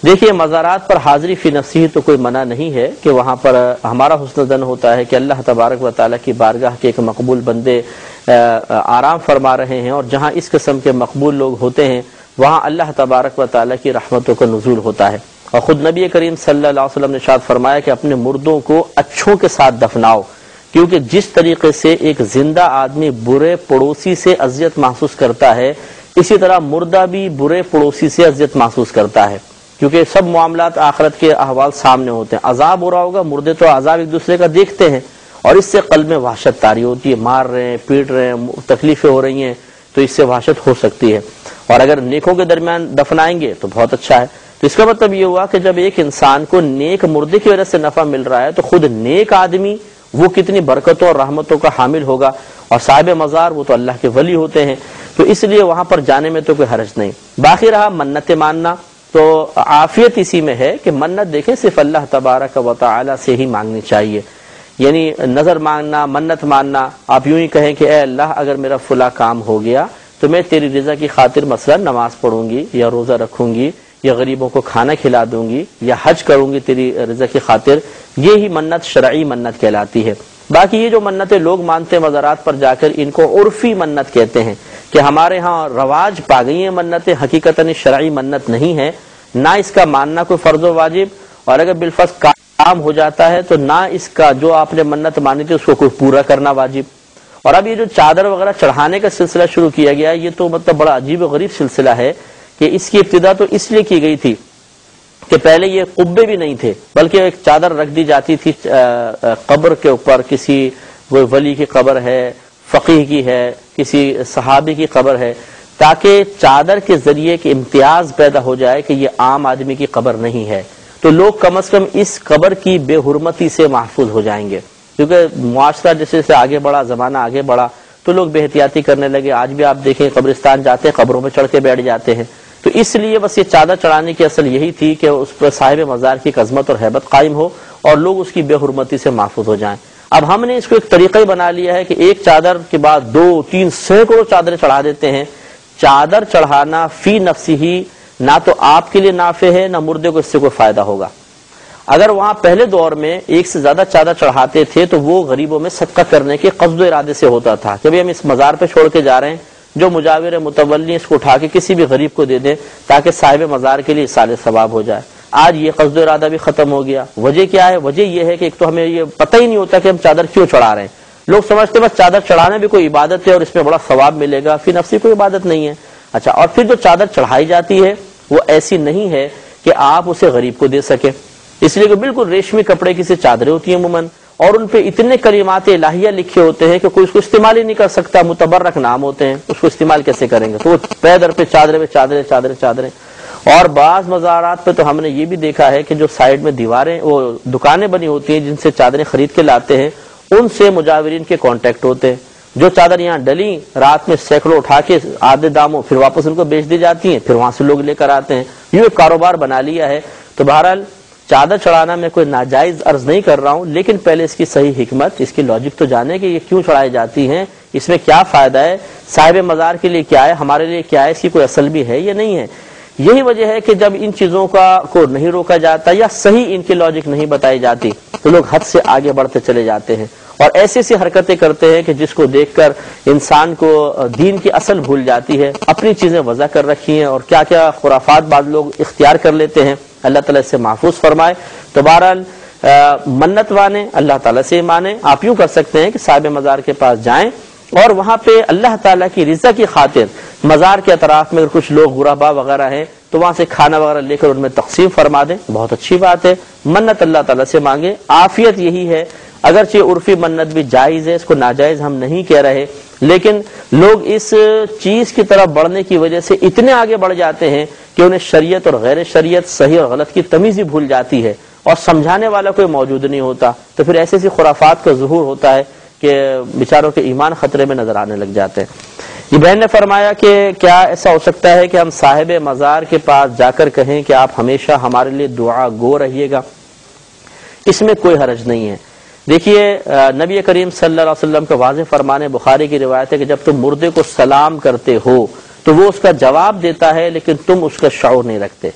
دیکھیے مزارات پر حاضری فی نفسی تو کوئی منع نہیں ہے کہ وہاں پر ہمارا حسن ظن ہوتا ہے کہ اللہ تبارک و تعالیٰ کی بارگاہ کے ایک مقبول بندے آرام فرما رہے ہیں، اور جہاں اس قسم کے مقبول لوگ ہوتے ہیں وہاں اللہ تبارک و تعالیٰ کی رحمتوں کا نزول ہوتا ہے۔ اور خود نبی کریم صلی اللہ علیہ وسلم نے ارشاد فرمایا کہ اپنے مردوں کو اچھوں کے ساتھ دفناؤ، کیونکہ جس طریقے سے ایک زندہ آدمی برے پڑوسی سے اذیت محسوس کرتا ہے، اسی طرح مردہ بھی برے پڑوسی سے اذیت محسوس کرتا ہے، کیونکہ سب معاملات آخرت کے احوال سامنے ہوتے ہیں۔ عذاب ہو رہا ہوگا، مردے تو عذاب ایک دوسرے کا دیکھتے ہیں، اور اس سے قلب میں وحشت طاری ہوتی ہے، مار رہے ہیں، پیٹ رہے ہیں، تکلیفیں ہو رہی ہیں، تو اس سے وحشت ہو سکتی ہے۔ اور اگر نیکوں کے درمیان دفنائیں گے تو بہت اچھا ہے۔ تو اس کا مطلب یہ ہوا کہ جب ایک انسان کو نیک مردے کی وجہ سے نفع مل رہا ہے تو خود نیک آدمی وہ کتنی برکتوں اور رحمتوں کا حامل ہوگا، اور صاحب مزار وہ تو اللہ کے ولی ہوتے ہیں، تو اس لیے وہاں پر جانے میں تو کوئی حرج نہیں۔ باقی رہا منت ماننا، تو عافیت اسی میں ہے کہ منت دیکھیں صرف اللہ تبارک و تعالی سے ہی مانگنی چاہیے، یعنی نظر مانگنا، منت ماننا، آپ یوں ہی کہیں کہ اے اللہ اگر میرا فلاں کام ہو گیا تو میں تیری رضا کی خاطر مثلا نماز پڑھوں گی یا روزہ رکھوں گی یا غریبوں کو کھانا کھلا دوں گی یا حج کروں گی تیری رضا کی خاطر، یہ ہی منت شرعی منت کہلاتی ہے۔ باقی یہ جو منتیں لوگ مانتے ہیں مزارات پر جا کر، ان کو عرفی منت کہتے ہیں کہ ہمارے ہاں رواج پا گئی ہیں منتیں، حقیقتاً شرعی منت نہیں ہے، نہ اس کا ماننا کوئی فرض و واجب، اور اگر بالفرض کام ہو جاتا ہے تو نہ اس کا جو آپ نے منت مانی تھی اس کو کوئی پورا کرنا واجب۔ اور اب یہ جو چادر وغیرہ چڑھانے کا سلسلہ شروع کیا گیا، یہ تو مطلب بڑا عجیب و غریب سلسلہ ہے کہ اس کی ابتدا تو اس لیے کی گئی تھی کہ پہلے یہ قبے بھی نہیں تھے، بلکہ ایک چادر رکھ دی جاتی تھی قبر کے اوپر، کسی ولی کی قبر ہے، فقیہ کی ہے، کسی صحابی کی قبر ہے، تاکہ چادر کے ذریعے کہ امتیاز پیدا ہو جائے کہ یہ عام آدمی کی قبر نہیں ہے، تو لوگ کم از کم اس قبر کی بے حرمتی سے محفوظ ہو جائیں گے۔ کیونکہ معاشرہ جیسے سے آگے بڑھا، زمانہ آگے بڑھا، تو لوگ بے احتیاطی کرنے لگے۔ آج بھی آپ دیکھیں قبرستان جاتے ہیں، قبروں میں چڑھ کے بیٹھ جاتے ہیں، تو اس لیے بس یہ چادر چڑھانے کی اصل یہی تھی کہ اس پر صاحب مزار کی عظمت اور ہیبت قائم ہو اور لوگ اس کی بے حرمتی سے محفوظ ہو جائیں۔ اب ہم نے اس کو ایک طریقہ ہی بنا لیا ہے کہ ایک چادر کے بعد 2، 3 سینکڑوں چادریں چڑھا دیتے ہیں۔ چادر چڑھانا فی نفسی ہی نہ تو آپ کے لیے نافع ہے، نہ مردے کو اس سے کوئی فائدہ ہوگا۔ اگر وہاں پہلے دور میں ایک سے زیادہ چادر چڑھاتے تھے تو وہ غریبوں میں صدقہ کرنے کے قصد و ارادے سے ہوتا تھا کہ ہم اس مزار پہ چھوڑ کے جا رہے ہیں، جو مجاور متولی اس کو اٹھا کے کسی بھی غریب کو دے دیں تاکہ صاحب مزار کے لیے اصال ثواب ہو جائے۔ آج یہ قصد و ارادہ بھی ختم ہو گیا۔ وجہ کیا ہے؟ وجہ یہ ہے کہ ایک تو ہمیں یہ پتہ ہی نہیں ہوتا کہ ہم چادر کیوں چڑھا رہے ہیں۔ لوگ سمجھتے بس چادر چڑھانا بھی کوئی عبادت ہے اور اس میں بڑا ثواب ملے گا، فی نفسی کوئی عبادت نہیں ہے۔ اچھا، اور پھر جو چادر چڑھائی جاتی ہے وہ ایسی نہیں ہے کہ آپ اسے غریب کو دے سکیں، اس لیے کہ بالکل ریشمی کپڑے کی سے چادریں ہوتی ہیں عموماً، اور ان پہ اتنے کلمات الہیہ لکھے ہوتے ہیں کہ کوئی اس کو استعمال ہی نہیں کر سکتا، متبرک نام ہوتے ہیں، اس کو استعمال کیسے کریں گے؟ تو وہ پے در پہ چادریں چادریں چادریں چادریں۔ اور بعض مزارات پہ تو ہم نے یہ بھی دیکھا ہے کہ جو سائڈ میں دیواریں وہ دکانیں بنی ہوتی ہیں جن سے چادریں خرید کے لاتے ہیں، ان سے مجاورین کے کانٹیکٹ ہوتے ہیں۔ جو چادر یہاں ڈلی رات میں سینکڑوں اٹھا کے آدھے داموں پھر واپس ان کو بیچ دی جاتی ہیں، پھر وہاں سے لوگ لے کر آتے ہیں، یہ ایک کاروبار بنا لیا ہے۔ تو بہرحال چادر چڑھانا میں کوئی ناجائز عرض نہیں کر رہا ہوں، لیکن پہلے اس کی صحیح حکمت، اس کی لاجک تو جانے کہ یہ کیوں چڑھائی جاتی ہیں، اس میں کیا فائدہ ہے، صاحب مزار کے لیے کیا ہے، ہمارے لیے کیا ہے، اس کی کوئی اصل بھی ہے یا نہیں ہے۔ یہی وجہ ہے کہ جب ان چیزوں کو نہیں روکا جاتا یا صحیح ان کی لاجک نہیں بتائی جاتی تو لوگ حد سے آگے بڑھتے چلے جاتے ہیں اور ایسی ایسی حرکتیں کرتے ہیں کہ جس کو دیکھ کر انسان کو دین کی اصل بھول جاتی ہے۔ اپنی چیزیں وضع کر رکھی ہیں اور کیا کیا خرافات بعض لوگ اختیار کر لیتے ہیں، اللہ تعالیٰ اس سے محفوظ فرمائے۔ تو بہرحال منت مانے، اللہ تعالیٰ سے مانے۔ آپ یوں کر سکتے ہیں کہ صاحب مزار کے پاس جائیں اور وہاں پہ اللہ تعالیٰ کی رضا کی خاطر مزار کے اطراف میں اگر کچھ لوگ غربا وغیرہ ہیں تو وہاں سے کھانا وغیرہ لے کر ان میں تقسیم فرما دیں، بہت اچھی بات ہے۔ منت اللہ تعالیٰ سے مانگے، عافیت یہی ہے۔ اگرچہ عرفی منت بھی جائز ہے، اس کو ناجائز ہم نہیں کہہ رہے، لیکن لوگ اس چیز کی طرف بڑھنے کی وجہ سے اتنے آگے بڑھ جاتے ہیں کہ انہیں شریعت اور غیر شریعت، صحیح اور غلط کی تمیز ہی بھول جاتی ہے اور سمجھانے والا کوئی موجود نہیں ہوتا، تو پھر ایسی ایسی خرافات کا ظہور ہوتا ہے کہ بیچاروں کے ایمان خطرے میں نظر آنے لگ جاتے ہیں۔ یہ بہن نے فرمایا کہ کیا ایسا ہو سکتا ہے کہ ہم صاحب مزار کے پاس جا کر کہیں کہ آپ ہمیشہ ہمارے لیے دعا گو رہیے گا؟ اس میں کوئی حرج نہیں ہے۔ دیکھیے نبی کریم صلی اللہ علیہ وسلم کا واضح فرمان، بخاری کی روایت ہے کہ جب تم مردے کو سلام کرتے ہو تو وہ اس کا جواب دیتا ہے لیکن تم اس کا شعور نہیں رکھتے۔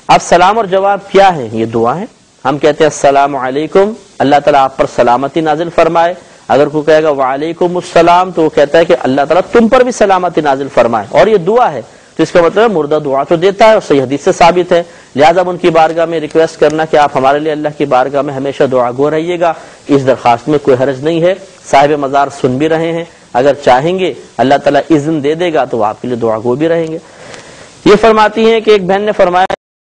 اب سلام اور جواب کیا ہے؟ یہ دعا ہے. ہم کہتے ہیں السلام علیکم، اللہ تعالیٰ آپ پر سلامتی نازل فرمائے. اگر کوئی کہے گا وعلیکم السلام تو وہ کہتا ہے کہ اللہ تعالیٰ تم پر بھی سلامتی نازل فرمائے، اور یہ دعا ہے. تو اس کا مطلب ہے مردہ دعا تو دیتا ہے اور صحیح حدیث سے ثابت ہے. لہٰذا ان کی بارگاہ میں ریکویسٹ کرنا کہ آپ ہمارے لیے اللہ کی بارگاہ میں ہمیشہ دعا گو رہیے گا، اس درخواست میں کوئی حرج نہیں ہے. صاحب مزار سن بھی رہے ہیں، اگر چاہیں گے اللہ تعالیٰ اذن دے دے گا تو آپ کے لیے دعا گو بھی رہیں گے. یہ فرماتی ہیں کہ ایک بہن نے فرمایا